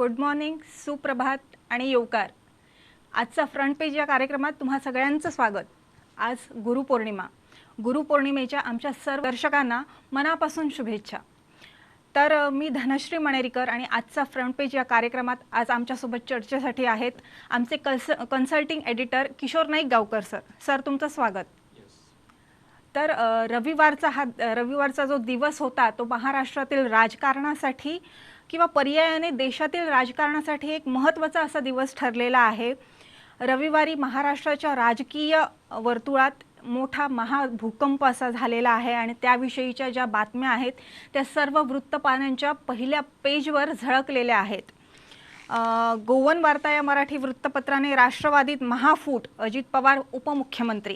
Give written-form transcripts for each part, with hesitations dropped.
Good morning, सुप्रभात आणि येवकार। आजचा फ्रंट पेज या कार्यक्रमात तुम्हा सगळ्यांचं स्वागत। आज गुरुपौर्णिमा। गुरुपौर्णिमेच्या आमच्या सर्व दर्शकांना मनापासून शुभेच्छा। तर मी धनश्री मणेरीकर आणि आजचा फ्रंट पेज या कार्यक्रमात आज आमच्यासोबत चर्चेसाठी आहेत आमचे कन्सल्टिंग एडिटर किशोर नाईक गावकर सर। सर तुमचं स्वागत। तर रविवारचा जो दिवस होता तो महाराष्ट्रातील राजकारणासाठी किंवा पर्यायाने देशातील राजकारणासाठी एक महत्त्वाचा असा दिवस ठरलेला आहे। रविवारी महाराष्ट्राच्या राजकीय वर्तुळात मोठा महाभूकंप असा झालेला आहे आणि त्याविषयीच्या ज्या बातम्या आहेत त्या सर्व वृत्तपत्रांच्या पहिल्या पेजवर झळकलेल्या आहेत। गोवन वार्ता या मराठी वृत्तपत्राने राष्ट्रवादीत महाफूट, अजित पवार उपमुख्यमंत्री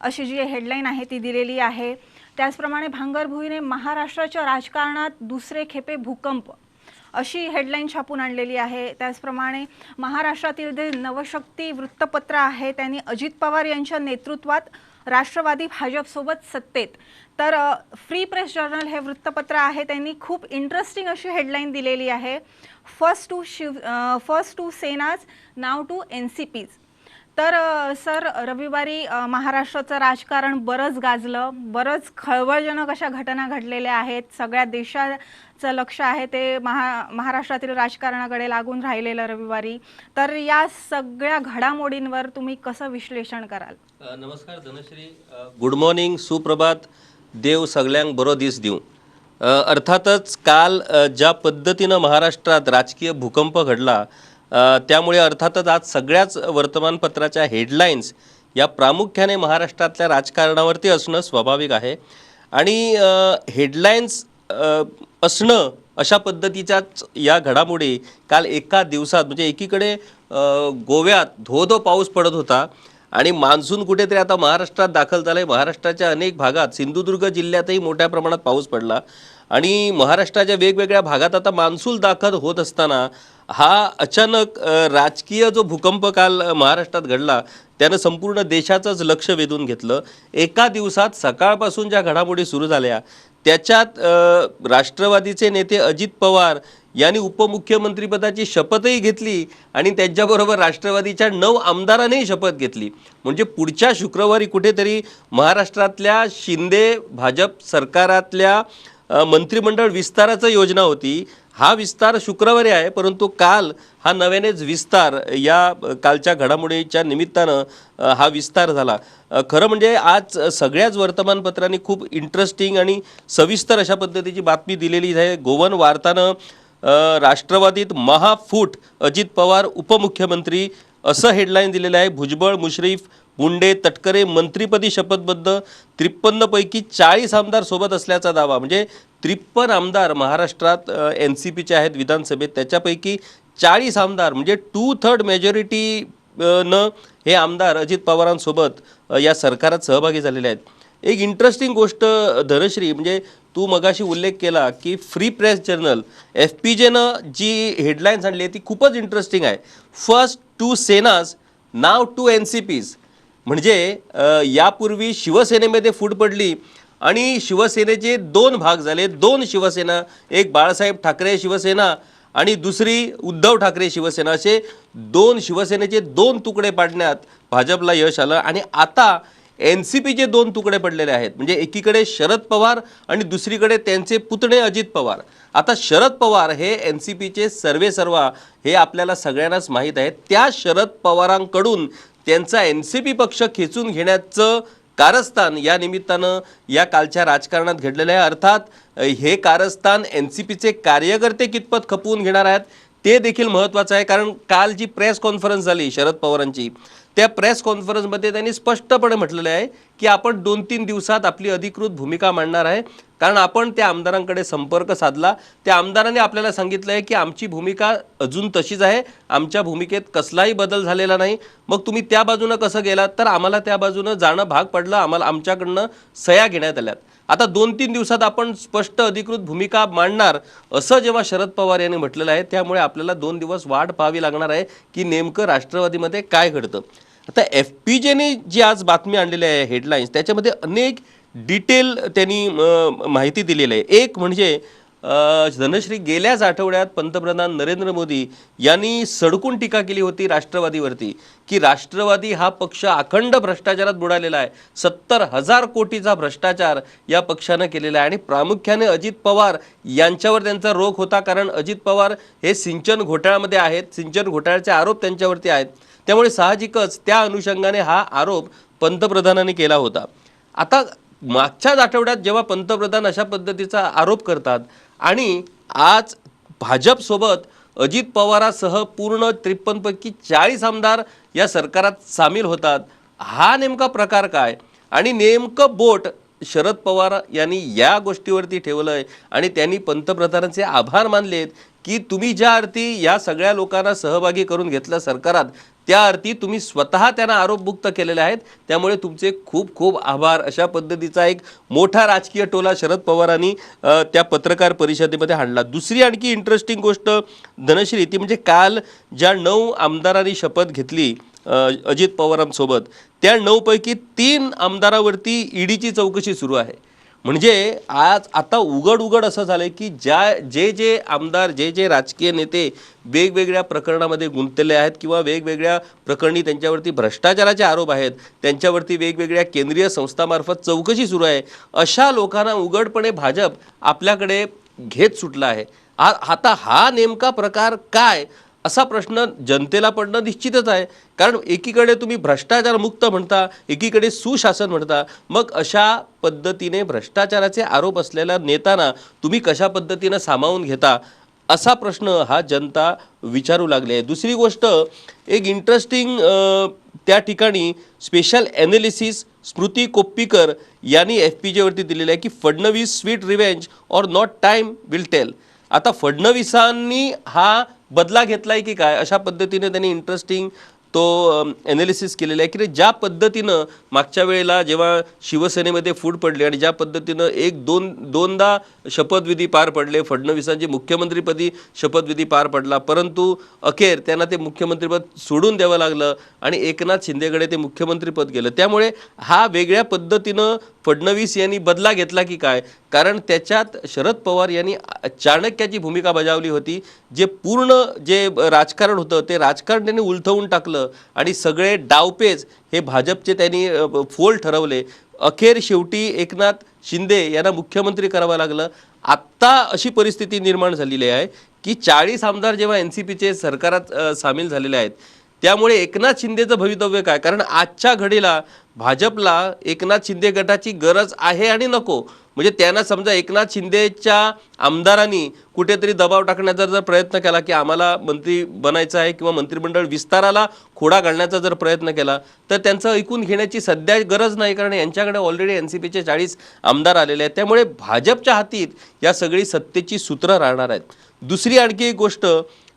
अशी जी हेडलाईन आहे ती दिलेली आहे। त्याचप्रमाणे भांगरभुईने महाराष्ट्राच्या राजकारणात दुसरे खेपे भूकंप अशी हेडलाईन छापून आणलेली आहे। त्याचप्रमाणे महाराष्ट्रातील जे नवशक्ती वृत्तपत्र आहे त्यांनी अजित पवार यांच्या नेतृत्वात राष्ट्रवादी भाजपसोबत सत्तेत। तर फ्री प्रेस जर्नल हे वृत्तपत्र आहे त्यांनी खूप इंटरेस्टिंग अशी हेडलाईन दिलेली आहे, first two Senas now two NCPs. तर सर रविवारी महाराष्ट्राचं राजकारण बरंच गाजलं, बरंच खळबळजनक अशा घटना घडलेल्या आहेत। सगळ्या देशाचं लक्ष आहे ते महाराष्ट्रातील राजकारणाकडे लागून राहिलेलं रविवारी। तर या सगळ्या घडामोडींवर तुम्ही कसं विश्लेषण कराल? नमस्कार धनश्री, गुड मॉर्निंग, सुप्रभात, देव सगळ्यांक बरो दीस दिवं। अर्थातच काल ज्या पद्धतीनं महाराष्ट्रात राजकीय भूकंप घडला त्यामुळे अर्थातच आज सगळ्याच वर्तमानपत्राच्या हेडलाईन्स या प्रामुख्याने महाराष्ट्रातल्या राजकारणावरती असणं स्वाभाविक आहे आणि हेडलाईन्स असणं अशा पद्धतीच्याच या घडामोडी काल एका दिवसात म्हणजे एकीकडे गोव्यात धो पाऊस पडत होता आणि मान्सून कुठेतरी आता महाराष्ट्रात दाखल झाला आहे। महाराष्ट्राच्या अनेक भागात सिंधुदुर्ग जिल्ह्यातही मोठ्या प्रमाणात पाऊस पडला आणि महाराष्ट्राच्या वेगवेगळ्या भागात आता मान्सून दाखल होत असताना हा अचानक राजकीय जो भूकंप काल महाराष्ट्रात घडला त्यानं संपूर्ण देशाचंच लक्ष वेधून घेतलं। एका दिवसात सकाळपासून ज्या घडामोडी सुरू झाल्या त्याच्यात राष्ट्रवादीचे नेते अजित पवार यांनी उपमुख्यमंत्रीपदाची शपथही घेतली आणि त्यांच्याबरोबर राष्ट्रवादीच्या 9 आमदारांनीही शपथ घेतली। म्हणजे पुढच्या शुक्रवारी कुठेतरी महाराष्ट्रातल्या शिंदे भाजप सरकारातल्या मंत्रिमंडळ विस्ताराची योजना होती। हा विस्तार शुक्रवारी आहे, परंतु काल हा नव्यानेच विस्तार या कालच्या घडामोडीच्या निमित्तानं हा विस्तार झाला। खरं म्हणजे आज सगळ्याच वर्तमानपत्रांनी खूप इंटरेस्टिंग आणि सविस्तर अशा पद्धतीची बातमी दिलेली आहे। गोवन वार्तानं राष्ट्रवादीत महाफूट, अजित पवार उपमुख्यमंत्री असं हेडलाईन दिलेलं आहे। भुजबळ, मुश्रीफ, मुंडे, तटकरे मंत्रिपदी शपथबद्ध, 53 पैकी 40 आमदार सोबत असल्याचा दावा। म्हणजे 53 आमदार महाराष्ट्रात एनसीपीचे आहेत विधानसभेत, त्याच्यापैकी 40 आमदार म्हणजे 2/3 मेजॉरिटी न हे आमदार अजित पवारांसोबत या सरकारात सहभागी झालेले आहेत। एक इंटरेस्टिंग गोष्ट धनश्री, म्हणजे तू मगाशी उल्लेख केला की फ्री प्रेस जर्नल FPJनं जी हेडलाईन्स आणली आहे ती खूपच इंटरेस्टिंग आहे। First two Senas now two NCPs. म्हणजे यापूर्वी शिवसेनेमध्ये फूट पडली आणि शिवसेनेचे 2 भाग झाले, 2 शिवसेना, एक बाळासाहेब ठाकरे शिवसेना आणि दुसरी उद्धव ठाकरे शिवसेना, असे 2 शिवसेनेचे 2 तुकडे पाडण्यात भाजपला यश आलं आणि आता एनसीपीचे 2 तुकडे पडलेले आहेत। म्हणजे एकीकडे शरद पवार आणि दुसरीकडे त्यांचे पुतणे अजित पवार। आता शरद पवार हे एनसीपीचे सर्वेसर्वा हे आपल्याला सगळ्यांनाच माहीत आहे। त्या शरद पवारांकडून त्यांचा एनसीपी पक्ष खेचून घेण्याचं कारस्थान या निमित्तानं या कालच्या राजकारणात घडलेलं आहे। अर्थात हे कारस्थान एनसीपीचे कार्यकर्ते कितपत खपवून घेणार आहेत ते देखील महत्त्वाचं आहे, कारण काल जी प्रेस कॉन्फरन्स झाली शरद पवारांची त्या प्रेस कॉन्फरन्समध्ये त्यांनी स्पष्टपणे म्हटलेलं आहे की आपण 2-3 दिवसात आपली अधिकृत भूमिका मांडणार आहे, कारण आपण त्या आमदारांकडे संपर्क साधला। त्या आमदारांनी आपल्याला सांगितलं आहे की आमची भूमिका अजून तशीच आहे, आमच्या भूमिकेत कसलाही बदल झालेला नाही। मग तुम्ही त्या बाजूनं कसं गेलात, तर आम्हाला त्या बाजूनं जाणं भाग पडलं, आम्हाला आमच्याकडनं सह्या घेण्यात आल्यात। आता 2-3 दिवसात आपण स्पष्ट अधिकृत भूमिका मांडणार असं जेव्हा शरद पवार यांनी म्हटलेलं आहे, त्यामुळे आपल्याला 2 दिवस वाट पाहावी लागणार आहे की नेमकं राष्ट्रवादीमध्ये काय घडतं। आता FPJने जी आज बातमी आणलेली आहे हेडलाईन्स त्याच्यामध्ये अनेक डिटेल त्यांनी माहिती दिलेली आहे। एक म्हणजे धनश्री, गेल्याच आठवड्यात पंतप्रधान नरेंद्र मोदी यांनी सडकून टीका केली होती राष्ट्रवादीवरती की राष्ट्रवादी हा पक्ष अखंड भ्रष्टाचारात बुडालेला आहे. 70,000 कोटीचा भ्रष्टाचार या पक्षानं केलेला आहे आणि प्रामुख्याने अजित पवार यांच्यावर त्यांचा रोख होता, कारण अजित पवार हे सिंचन घोटाळ्यामध्ये आहेत, सिंचन घोटाळ्याचे आरोप त्यांच्यावरती आहेत. त्यामुळे साहजिकच त्या अनुषंगाने हा आरोप पंतप्रधानांनी केला होता. आता मागच्याच आठवड्यात जेव्हा पंतप्रधान अशा पद्धतीचा आरोप करतात आणि आज भाजपसोबत अजित पवारासह पूर्ण 53 पैकी 40 आमदार या सरकारात सामील होतात, हा नेमका प्रकार काय? आणि नेमकं बोट शरद पवार यांनी या गोष्टीवरती ठेवलंय आणि त्यांनी पंतप्रधानांचे आभार मानलेत की तुम्ही ज्या अर्थी या सगळ्या लोकांना सहभागी करून घेतलं सरकारात, त्या अर्थी तुम्ही स्वतः त्यांना आरोपमुक्त केलेले आहेत, त्यामुळे तुमचे खूप खूप आभार. अशा पद्धतीचा एक मोठा राजकीय टोला शरद पवारांनी त्या पत्रकार परिषदेमध्ये हाणला. दुसरी आणखी इंटरेस्टिंग गोष्ट धनश्री, ती म्हणजे काल ज्या 9 आमदारांनी शपथ घेतली अजित पवारांसोबत, त्या 9 पैकी 3 आमदारावरती ईडीची चौकशी सुरू आहे. म्हणजे आज आता उघड असं झालंय की जे आमदार, जे राजकीय नेते वेगवेगळ्या प्रकरणामध्ये गुंतलेले आहेत किंवा वेगवेगळ्या प्रकरणी त्यांच्यावरती भ्रष्टाचाराचे आरोप आहेत, त्यांच्यावरती वेगवेगळ्या केंद्रीय संस्थामार्फत चौकशी सुरू आहे, अशा लोकांना उघडपणे भाजप आपल्याकडे घेत सुटला आहे. आता हा नेमका प्रकार काय, असा प्रश्न जनतेला पडणं निश्चितच आहे. कारण एकीकडे तुम्ही भ्रष्टाचार मुक्त म्हणता, एकीकडे सुशासन म्हणता, मग अशा पद्धतीने भ्रष्टाचाराचे आरोप असलेल्या नेत्यांना तुम्ही कशा पद्धतीनं सामावून घेता, असा प्रश्न हा जनता विचारू लागले आहे. दुसरी गोष्ट, एक इंटरेस्टिंग त्या ठिकाणी स्पेशल ॲनालिसिस स्मृती कोप्पीकर यांनी FPJ वरती दिलेलं आहे की Fadnavis sweet revenge or not, time will tell. आता फडणवीसांनी हा बदला घेतलाय की काय, अशा पद्धतीने त्यांनी इंटरेस्टिंग तो ॲनालिसिस केलेला आहे की ज्या पद्धतीनं मागच्या वेळेला जेव्हा शिवसेनेमध्ये फूट पडली आणि ज्या पद्धतीनं दोनदा शपथविधी पार पडले, फडणवीसांची मुख्यमंत्रीपदी शपथविधी पार पडला, परंतु अखेर त्यांना ते मुख्यमंत्रीपद सोडून द्यावं लागलं आणि एकनाथ शिंदेकडे ते मुख्यमंत्रीपद गेलं. त्यामुळे हा वेगळ्या पद्धतीनं फडणवीस यांनी बदला घेतला की काय, कारण त्याच्यात शरद पवार यांनी चाणक्याची भूमिका बजावली होती. जे राजकारण होतं ते राजकारण त्यांनी उलथवून टाकलं आणि सगळे डावपेच हे भाजपचे त्यांनी फोल ठरवले. अखेर शेवटी एकनाथ शिंदे यांना मुख्यमंत्री करावं लागलं. आत्ता अशी परिस्थिती निर्माण झालेली आहे की 40 आमदार जेव्हा NCPचे सरकारात सामील झालेले आहेत, त्यामुळे एकनाथ शिंदेचं भवितव्य काय? कारण आजच्या घडीला भाजपला एकनाथ शिंदे गटाची गरज आहे आणि नको. म्हणजे त्यांना समजा एकनाथ शिंदेच्या आमदारांनी कुठेतरी दबाव टाकण्याचा जर प्रयत्न केला की आम्हाला मंत्री बनायचं आहे किंवा मंत्रिमंडळ विस्ताराला खोडा घालण्याचा जर प्रयत्न केला, तर त्यांचं ऐकून घेण्याची सध्या गरज नाही, कारण यांच्याकडे ऑलरेडी NCPचे 40 आमदार आलेले आहेत. त्यामुळे भाजपच्या हातीत या सगळी सत्तेची सूत्र राहणार आहेत. दुसरी आणखी एक गोष्ट,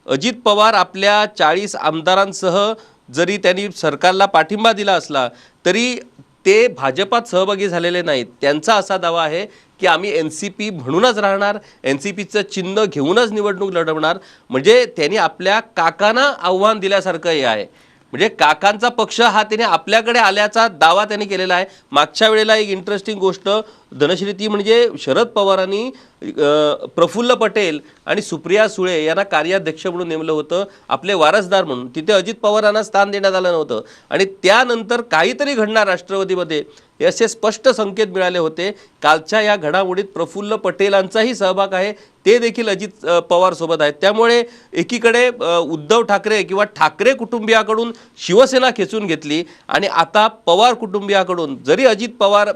अजित पवार आपल्या 40 आमदारांसह जरी त्यांनी सरकारला पाठिंबा दिला असला तरी ते भाजपात सहभागी झालेले नाहीत. त्यांचा असा दावा आहे की आम्ही NCP म्हणूनच राहणार, NCPचं चिन्ह घेऊनच निवडणूक लढवणार. म्हणजे त्यांनी आपल्या काकांना आव्हान दिल्यासारखं हे आहे. म्हणजे काकांचा पक्ष हा त्याने आपल्याकडे आल्याचा दावा त्यांनी केलेला आहे. मागच्या वेळेला एक इंटरेस्टिंग गोष्ट धनश्री, ती म्हणजे शरद पवारांनी प्रफुल्ल पटेल आणि सुप्रिया सुळे यांना कार्याध्यक्ष म्हणून नेमलं होतं, आपले वारसदार म्हणून. तिथे अजित पवारांना स्थान देण्यात आलं नव्हतं आणि त्यानंतर काहीतरी घडणार राष्ट्रवादीमध्ये हे असे स्पष्ट संकेत मिळाले होते. कालच्या या घडामोडीत प्रफुल्ल पटेलांचाही सहभाग आहे, ते देखील अजित पवार सोबत आहेत. त्यामुळे एकीकडे उद्धव ठाकरे किंवा ठाकरे कुटुंबियाकडून शिवसेना खेचून घेतली आणि आता पवार कुटुंबियाकडून जरी अजित पवार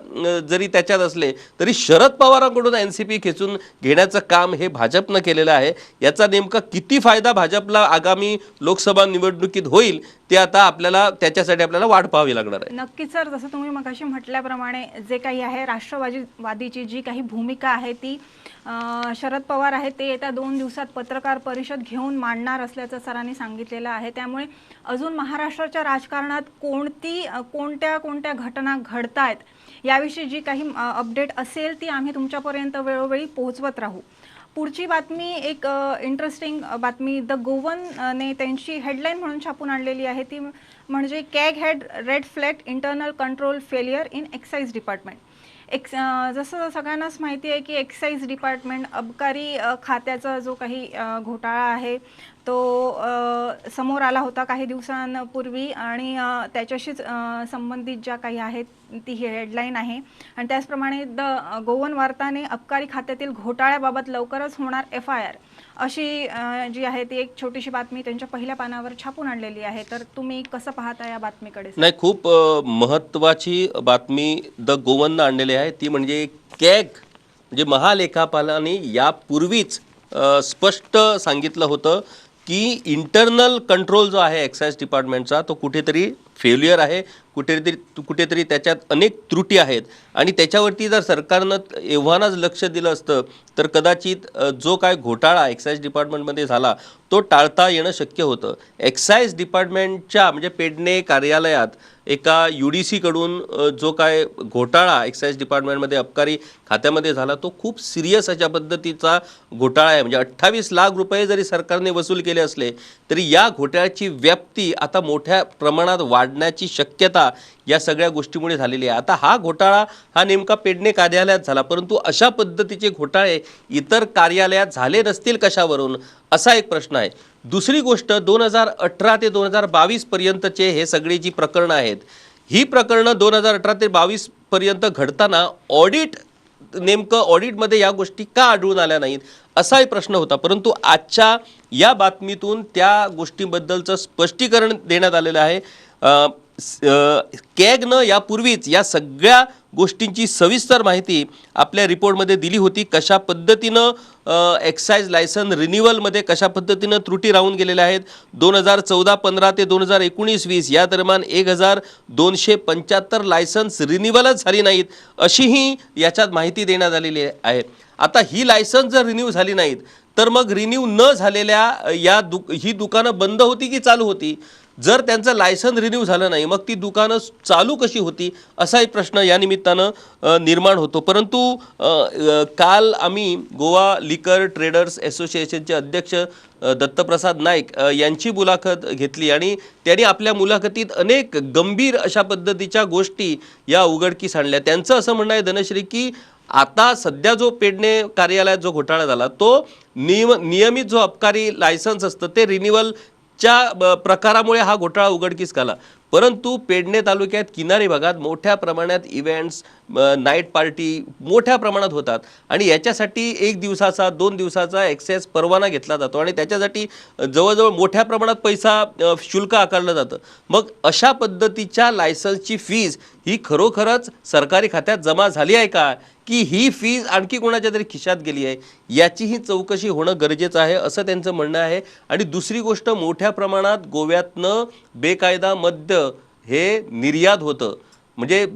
जरी त्याच्यात असले तरी शरद पवारांकडून NCP खेचून घेण्याचं काम हे भाजपनं केलेलं आहे. याचा नेमका किती फायदा भाजपला आगामी लोकसभा निवडणुकीत होईल ते आता त्याच्यासाठी आपल्याला वाट पाहावी लागणार आहे. नक्कीच सर, जसं तुम्ही मगाशी म्हटल्याप्रमाणे जे काही आहे राष्ट्रवादीची जी काही भूमिका आहे ती शरद पवार आहेत ते येत्या 2 दिवसात पत्रकार परिषद घेऊन मांडणार असल्याचं सरांनी सांगितलेलं आहे. त्यामुळे अजून महाराष्ट्राच्या राजकारणात कोणत्या घटना घडतायत याविषयी जी काही अपडेट असेल ती आम्ही तुमच्यापर्यंत वेळोवेळी पोहोचवत राहू. पुढची बातमी एक इंटरेस्टिंग बातमी द गोवनने त्यांची हेडलाईन म्हणून छापून आणलेली आहे. ती म्हणजे CAG head red flag internal control failure in excise department. जसं सगळ्यांनाच माहिती आहे की एक्साईज डिपार्टमेंट अबकारी खात्याचा जो काही घोटाळा आहे तो समोर आला होता काही दिवसांपूर्वी आणि त्याच्याशीच संबंधित ज्या काही आहेत ती ही हेडलाईन आहे. आणि त्याचप्रमाणे गोवन वार्ताने अबकारी खात्यातील घोटाळ्याबाबत लवकरच होणार FIR अशी जी आहे ती एक छोटीशी बातमी त्यांच्या पहिल्या पानावर छापून आणलेली आहे. तर तुम्ही कसं पाहता या बातमीकडे? नाही, खूप महत्त्वाची बातमी द गोवननं आणलेली आहे. ती म्हणजे कॅग म्हणजे महालेखापालाने यापूर्वीच स्पष्ट सांगितलं होतं की इंटरनल कंट्रोल जो आहे एक्साईज डिपार्टमेंटचा तो कुठेतरी फेल्युअर आहे, कुठेतरी त्याच्यात अनेक त्रुटी आहेत आणि त्याच्यावरती जर सरकारनं एव्हानाच लक्ष दिलं असतं तर कदाचित जो काय घोटाळा एक्साईज डिपार्टमेंटमध्ये झाला तो टाळता येणं शक्य होतं. एक्साईज डिपार्टमेंटच्या म्हणजे पेडणे कार्यालयात एका UDC कडून जो काय घोटाळा एक्साईज डिपार्टमेंटमध्ये अबकारी खात्यामध्ये झाला तो खूप सिरियस अशा पद्धतीचा घोटाळा आहे. म्हणजे 28 लाख रुपये जरी सरकारने वसूल केले असले तरी या घोटाळ्याची व्याप्ती आता मोठ्या प्रमाणात वाढण्याची शक्यता या सगळ्या गोष्टीमुळे झालेली आहे. आता हा घोटाळा हा नेमका पेडणे कार्यालयात झाला, परंतु अशा पद्धतीचे घोटाळे इतर कार्यालयात झाले नसतील कशावरून असा एक प्रश्न आहे. दुसरी गोष्ट 2018 ते 2022 पर्यंतचे हे सगळी जी प्रकरणं आहेत ही प्रकरणं 2018 ते 22 पर्यंत घडताना नेमकं ऑडिटमध्ये या गोष्टी का आढळून आल्या नाहीत असाही प्रश्न होता. परंतु आजच्या या बातमीतून त्या गोष्टीबद्दलचं स्पष्टीकरण देण्यात आलेलं आहे. कॅगनं यापूर्वीच या सगळ्या गोष्टींची सविस्तर माहिती आपल्या रिपोर्टमध्ये दिली होती. कशा पद्धतीनं एक्साईज लायसन रिन्युअलमध्ये कशा पद्धतीनं त्रुटी राहून गेलेल्या आहेत. 2014-15 ते 2019-20 या दरम्यान 1275 लायसन्स रिन्युअलच झाली नाहीत अशीही याच्यात माहिती देण्यात आलेली आहे. आता ही लायसन्स जर रिन्यू झाली नाहीत तर मग रिन्यू न झालेल्या ही दुकानं बंद होती की चालू होती? जर त्यांचं लायसन रिन्यू झालं नाही मग ती दुकानं चालू कशी होती असाही प्रश्न या निमित्तानं निर्माण होतो. परंतु काल आम्ही गोवा लिकर ट्रेडर्स असोसिएशनचे अध्यक्ष दत्तप्रसाद नाईक यांची मुलाखत घेतली आणि त्यांनी आपल्या मुलाखतीत अनेक गंभीर अशा पद्धतीच्या गोष्टी या उघडकीस आणल्या. त्यांचं असं म्हणणं आहे धनश्री की आता सध्या जो पेडणे कार्यालयात जो घोटाळा झाला तो नियमित जो अबकारी लायसन्स असतं ते रिन्युअलच्या प्रकारामुळे हा घोटाळा उघडकीस आला. परंतु पेडणे तालुक्यात किनारी भागात मोठ्या प्रमाणात इव्हेंट्स नाईट पार्टी मोठ्या प्रमाणात होतात आणि याच्यासाठी 1 दिवसाचा 2 दिवसाचा एक्सेस परवाना घेतला जातो आणि त्याच्यासाठी जवळजवळ मोठ्या प्रमाणात पैसा शुल्क आकारलं जातं. मग अशा पद्धतीच्या लायसन्सची फीज ही खरोखरच सरकारी खात्यात जमा झाली आहे का की ही फीज आणखी कोणाच्या तरी खिशात गेली आहे याचीही चौकशी होणं गरजेचं आहे असं त्यांचं म्हणणं आहे. आणि दुसरी गोष्ट मोठ्या प्रमाणात गोव्यातनं बेकायदा मद्य हे निर्यात होतं. म्हणजे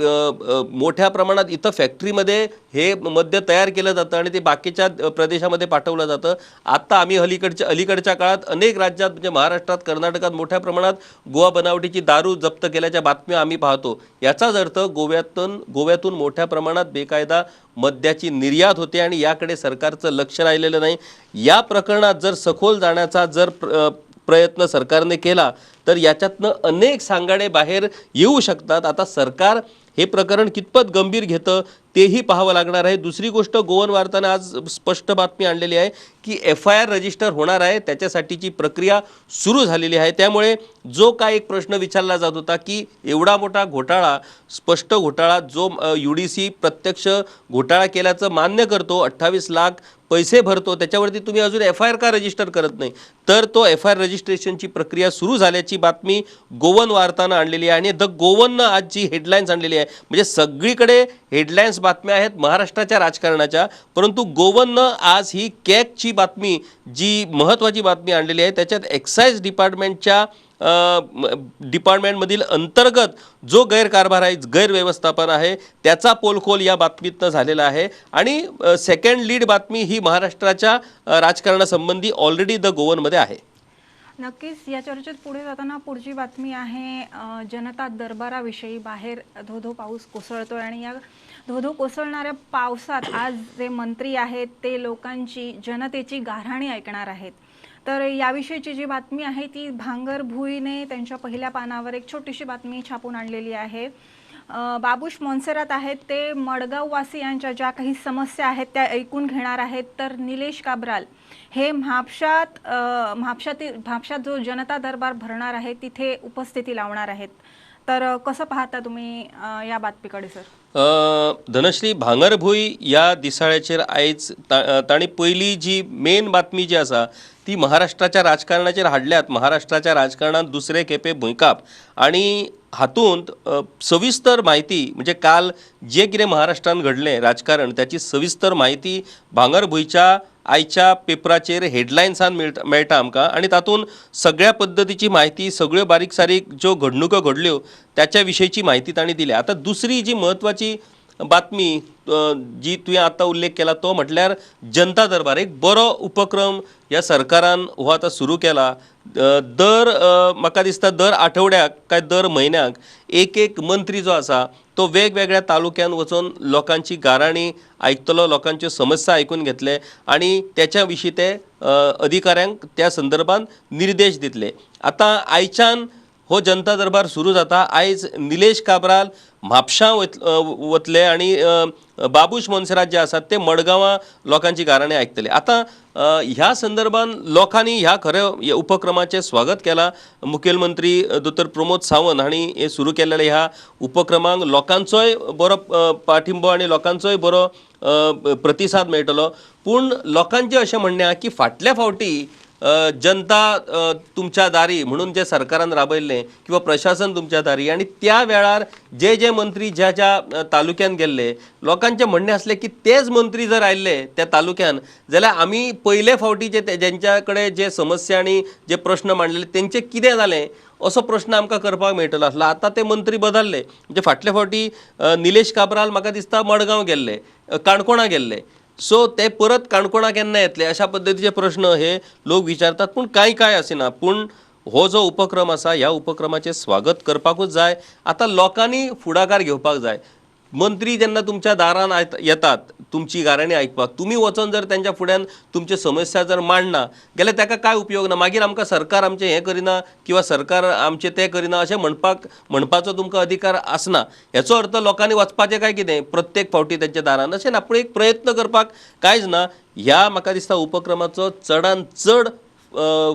मोठ्या प्रमाणात इथं फॅक्टरीमध्ये हे मद्य तयार केलं जातं आणि ते बाकीच्या प्रदेशामध्ये पाठवलं जातं. आता आम्ही अलीकडच्या काळात अनेक राज्यात म्हणजे महाराष्ट्रात कर्नाटकात मोठ्या प्रमाणात गोवा बनावटीची दारू जप्त केल्याच्या बातम्या आम्ही पाहतो. याचाच अर्थ गोव्यातून मोठ्या प्रमाणात बेकायदा मद्याची निर्यात होते आणि याकडे सरकारचं लक्ष राहिलेलं नाही. या प्रकरणात जर सखोल जाण्याचा जर प्रयत्न सरकारने केला तर याच्यातनं अनेक सांगाडे बाहेर येऊ शकतात. आता सरकार हे प्रकरण कितपत गंभीर घेतं तेही पाहावं लागणार आहे. दुसरी गोष्ट गोवन वार्ताने आज स्पष्ट बातमी आणलेली आहे की FIR रजिस्टर होणार आहे, त्याच्यासाठीची प्रक्रिया सुरू झालेली आहे. त्यामुळे जो काय एक प्रश्न विचारला जात होता की एवढा मोठा घोटाळा, स्पष्ट घोटाळा जो UDC प्रत्यक्ष घोटाळा केल्याचं मान्य करतो, 28 लाख पैसे भरतो, त्याच्यावरती तुम्ही अजून FIR का रजिस्टर करत नाही? तर तो FIR रजिस्ट्रेशनची प्रक्रिया सुरू झाल्याची बातमी गोवन वार्तानं आणलेली आहे. आणि द गोवननं आज जी हेडलाईन्स आणलेली आहे म्हणजे सगळीकडे हेडलाईन्स बातम्या आहेत महाराष्ट्राच्या राजकारणाच्या, परंतु गोवननं आज ही कॅगची बातमी जी महत्त्वाची बातमी आणलेली आहे त्याच्यात एक्साईज डिपार्टमेंटमधील अंतर्गत जो गैरकारभार आहे, गैरव्यवस्थापन आहे त्याचा पोलखोल या बातमीतनं झालेला आहे. आणि सेकंड लीड बातमी ही महाराष्ट्राच्या राजकारणासंबंधी ऑलरेडी द गोवनमध्ये आहे. नक्कीच या चर्चेत पुढे जाताना पुढची बातमी आहे जनता दरबाराविषयी. बाहेर धोधो पाऊस कोसळतोय आणि या धोधो कोसळणाऱ्या पावसात आज जे मंत्री आहेत ते लोकांची, जनतेची गाऱ्हाणी ऐकणार आहेत. तर याविषयीची जी बातमी आहे ती भांगर भुईने त्यांच्या पहिल्या पानावर एक छोटीशी बातमी छापून आणलेली आहे. बाबूश मोन्सेरात आहेत ते मडगाववासियांच्या ज्या काही समस्या आहेत त्या ऐकून घेणार आहेत. तर निलेश काब्राल हे म्हापशात जो जनता दरबार भरणार आहे तिथे उपस्थिती लावणार आहेत. तर कसं पाहता तुम्ही या बातमीकडे सर? धनश्री, भांगरभूंय या दिसाळ्याचेर आयज ताणी पयली जी मेन बातमी जी आसा ती महाराष्ट्राच्या राजकारणाचेर हाडल्यात. महाराष्ट्राच्या राजकारणात दुसरे खेपे भुंयकाप आणि हातूंत सविस्तर म्हायती म्हणजे काल जे कितें महाराष्ट्रान घडलें राजकारण त्याची सविस्तर म्हायती भांगरभूंयच्या आयच्या पेपराचेर हेडलायन्सान मेळटा आमकां आणि तातूंत सगळ्या पद्दतीची म्हायती, सगळ्यो बारीक सारीक ज्यो घडणुको घडल्यो त्याच्या विशयीची म्हायती तांणी दिल्या. आता दुसरी जी म्हत्वाची बातमी जी तुवें आतां उल्लेख केला तो म्हटल्यार जनता दरबार. एक बरो उपक्रम ह्या सरकारान हो आतां सुरू केला. म्हाका दिसता दर आठवड्याक काय दर म्हयन्याक एक मंत्री जो आसा तो वेगवेगळ्या तालुक्यान वचून लोकांची गाराणी आयकतलो, लोकांच्यो समस्या आयकून घेतले आणि त्याच्या विशीं ते अधिकाऱ्यांक त्या संदर्भात निर्देश दितले. आतां आयच्यान हो जनता दरबार सुरू जाता. आयज निलेश काब्राल म्हापशां वतले आणि बाबूश मोन्सेरात जे आसात ते मडगांवां लोकांची गाराणी आयकतले. आतां ह्या संदर्भान लोकांनी ह्या खऱ्या उपक्रमाचें स्वागत केलां. मुखेलमंत्री दोतोर प्रमोद सावंत हांणी हे सुरू केलेल्या ह्या उपक्रमांक लोकांचोय बरो पाठिंबो आणि लोकांचोय बरो प्रतिसाद मेळटलो. पूण लोकांचें अशें म्हणणें आसा की फाटल्या फावटी जनता तुमच्या दारी म्हणून जे सरकारान राबयल्लें किंवा प्रशासन तुमच्या दारी आणि त्या वेळार जे जे मंत्री ज्या ज्या तालुक्यान गेल्ले लोकांचें म्हणणें आसलें की तेच मंत्री जर आयल्ले त्या तालुक्यान जाल्यार आमी पयले फावटी जे जेंच्या कडेन जे समस्या आणि जे प्रश्न मांडलेले तेंचें कितें जालें असो प्रश्न आमकां करपाक मेळटलो आसलो. आतां ते मंत्री बदलले. म्हणजे फाटल्या फावटी निलेश काब्राल म्हाका दिसता मडगांव गेल्ले, काणकोणा गेल्ले. सो ते परत काणकोणा केन्ना येतले अशा पद्दतीचे प्रश्न हे लोक विचारतात. पूण काय असेना. पूण हो जो उपक्रम आसा ह्या उपक्रमाचें स्वागत करपाकूच जाय. आतां लोकांनी फुडाकार घेवपाक जाय. मंत्री जेन्ना तुमच्या दारान येतात तुमची गाराणी आयकपाक, तुमी वचोन जर त्यांच्या फुड्यान तुमचे समस्या जर मांडना जाल्यार ताका काय उपयोग ना. मागीर आमकां सरकार आमचें हें करिना किंवा सरकार आमचें तें करिना अशें म्हणपाचो तुमकां अधिकार आसना. हेचो अर्थ लोकांनी वचपाचें काय कितें प्रत्येक फावटी तेंच्या दारान अशें ना. पूण एक प्रयत्न करपाक कांयच ना. ह्या म्हाका दिसता उपक्रमाचो चडान चड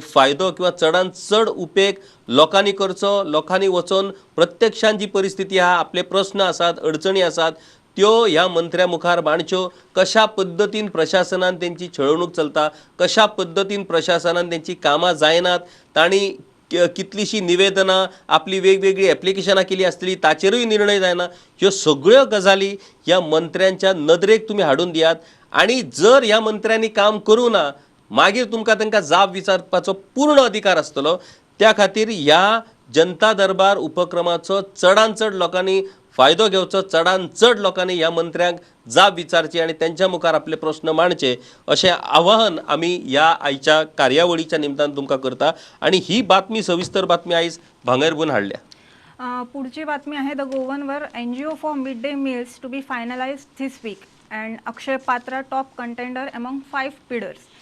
फायदो किंवा चडान चड उपेग लोकांनी करचो. लोकांनी वचोन प्रत्यक्षान जी परिस्थिती आहा, आपले प्रश्न आसात, अडचणी आसात त्यो ह्या मंत्र्या मुखार मांडच्यो. कशा पद्दतीन प्रशासनान तेंची छळवणूक चलता, कशा पद्दतीन प्रशासनान तेंची कामां जायनात, तांणी कितलीशीं निवेदनां आपली वेगवेगळी एप्लिकेशनां केली आसतली ताचेरूय निर्णय जायना. ह्यो सगळ्यो गजाली ह्या मंत्र्यांच्या नदरेक तुमी हाडून दियात आणि जर ह्या मंत्र्यांनी काम करूं ना मागीर तुमकां तांकां जाप विचारपाचो पूर्ण अधिकार आसतलो. त्या खातीर ह्या जनता दरबार उपक्रमाचो चडान चड लोकांनी फायदो घेवचो. चडान चड लोकांनी ह्या मंत्र्यांक जाप विचारची आणि त्यांच्या मुखार आपले प्रश्न मांडचे अशें आवाहन आमी ह्या आयच्या कार्यावळीच्या निमतान तुमकां करता. आणि ही बातमी सविस्तर बातमी आयज भांगरभूंयन हाडल्या. पुढची बातमी आहे द गोवनवर. NGO for mid day meals to be finalised this week and Akshaya Patra top contender among 5 bidders.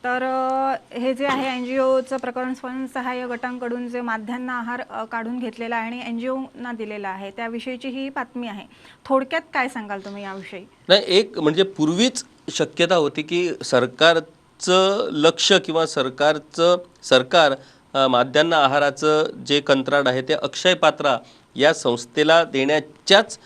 तर हे जे आहे NGOचं प्रकरण स्वयंसहाय्य गटांकडून जे माध्यान्ह आहार काढून घेतलेला आहे आणि NGOना दिलेला आहे त्याविषयीची ही बातमी आहे. थोडक्यात काय सांगाल तुम्ही याविषयी? नाही, एक म्हणजे पूर्वीच शक्यता होती की सरकारचं लक्ष किंवा सरकार माध्यान्ह आहाराचं जे कंत्राट आहे ते अक्षय पात्रा या संस्थेला देण्याच्याच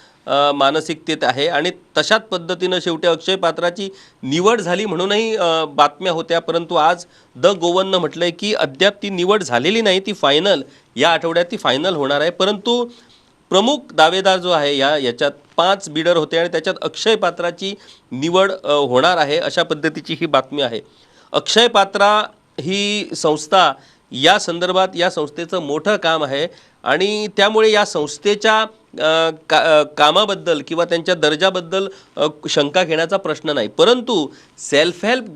मानसिकतेत आहे आणि तशाच पद्धतीनं शेवटी अक्षय पात्राची निवड झाली म्हणूनही बातम्या होत्या. परंतु आज द गोवननं म्हटलंय की अद्याप ती निवड झालेली नाही, ती फायनल या आठवड्यात ती फायनल होणार आहे. परंतु प्रमुख दावेदार जो आहे याच्यात 5 बिडर होते आणि त्याच्यात अक्षय पात्राची निवड होणार आहे अशा पद्धतीची ही बातमी आहे. अक्षय पात्रा ही संस्था या संदर्भात या संस्थेचं मोठं काम आहे आणि त्यामुळे या संस्थेच्या कामाबद्दल किंवा त्यांच्या दर्जाबद्दल शंका घेण्याचा प्रश्न नाही. परंतु सेल्फ हेल्प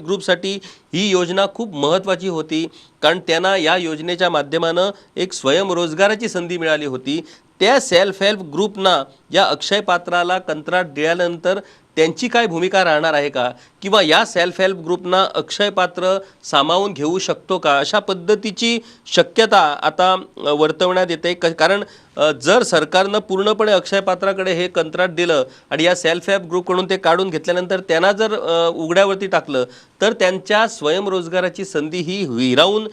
ग्रुपसाठी ही योजना खूप महत्त्वाची होती कारण त्यांना या योजनेच्या माध्यमानं एक स्वयंरोजगाराची संधी मिळाली होती. त्या सेल्फ हेल्प ग्रुपना या अक्षय पात्राला कंत्राट दिल्यानंतर त्यांची काय भूमिका राहणार आहे का, किंवा या सेल्फ हेल्प ग्रुपना अक्षय पात्र सामावून घेऊ शकतो का, अशा पद्धतीची शक्यता आता वर्तवण्यात येते. कारण जर सरकारनं पूर्णपणे अक्षय पात्राकडे हे कंत्राट दिलं आणि या सेल्फ हेल्प ग्रुपकडून ते काढून घेतल्यानंतर त्यांना जर उघड्यावरती टाकलं तर त्यांच्या स्वयंरोजगाराची संधी ही हिरावून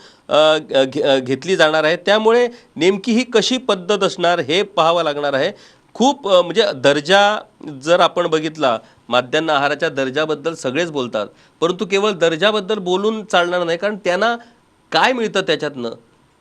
घेतली जाणार आहे. त्यामुळे नेमकी ही कशी पद्धत असणार हे पाहावं लागणार आहे. खूप म्हणजे दर्जा जर आपण बघितला, माध्यान्ह आहाराच्या दर्जाबद्दल सगळेच बोलतात, परंतु केवळ दर्जाबद्दल बोलून चालणार नाही. कारण त्यांना काय मिळतं त्याच्यातनं,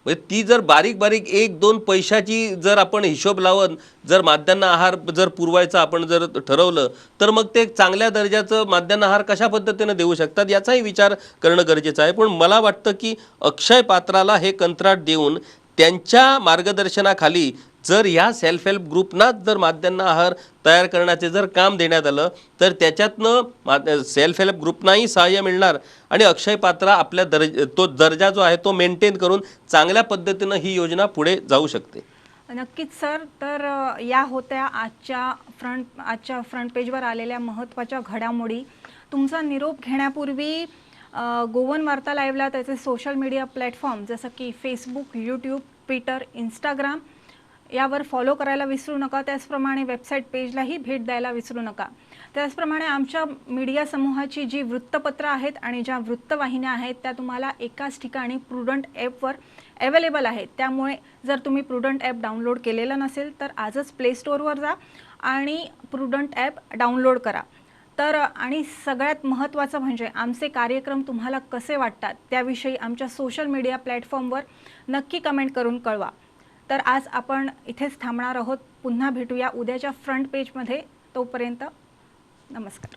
म्हणजे ती जर बारीक बारीक 1-2 पैशाची जर आपण हिशोब लावून जर माध्यान्ह आहार जर पुरवायचा आपण जर ठरवलं तर मग ते चांगल्या दर्जाचं माध्यान्ह आहार कशा पद्धतीनं देऊ शकतात याचाही विचार करणं गरजेचं आहे. पण मला वाटतं की अक्षय पात्राला हे कंत्राट देऊन त्यांच्या मार्गदर्शनाखाली जर या सेल्फ हेल्प ग्रुपनाच जर माध्यान्ह आहार तयार करण्याचे जर काम देण्यात आलं तर त्याच्यातनं सेल्फ हेल्प ग्रुपनाही सहाय्य मिळणार आणि अक्षय पात्र आपल्या तो दर्जा जो आहे तो मेंटेन करून चांगल्या पद्धतीनं ही योजना पुढे जाऊ शकते. नक्कीच सर. तर या होत्या आजच्या फ्रंट पेजवर आलेल्या महत्त्वाच्या घडामोडी. तुमचा निरोप घेण्यापूर्वी गोवन वार्ता लाईव्हला त्याचे सोशल मीडिया प्लॅटफॉर्म जसं की फेसबुक, यूट्यूब, ट्विटर, इंस्टाग्राम यावर फॉलो करायला विसरू नका. त्याचप्रमाणे वेबसाईट पेजलाही भेट द्यायला विसरू नका. त्याचप्रमाणे आमच्या मीडिया समूहाची जी वृत्तपत्र आहेत आणि ज्या वृत्तवाहिन्या आहेत त्या तुम्हाला एकाच ठिकाणी प्रुडंट ॲपवर अवेलेबल आहेत. त्यामुळे जर तुम्ही प्रुडंट ॲप डाउनलोड केलेलं नसेल तर आजच प्ले स्टोअरवर जा आणि प्रुडंट ॲप डाउनलोड करा. तर आणि सगळ्यात महत्त्वाचं म्हणजे आमचे कार्यक्रम तुम्हाला कसे वाटतात त्याविषयी आमच्या सोशल मीडिया प्लॅटफॉर्मवर नक्की कमेंट करून कळवा. तर आज आपण इथेच थांबणार आहोत. पुन्हा भेटूया उद्याच्या फ्रंट पेजमध्ये. तोपर्यंत नमस्कार.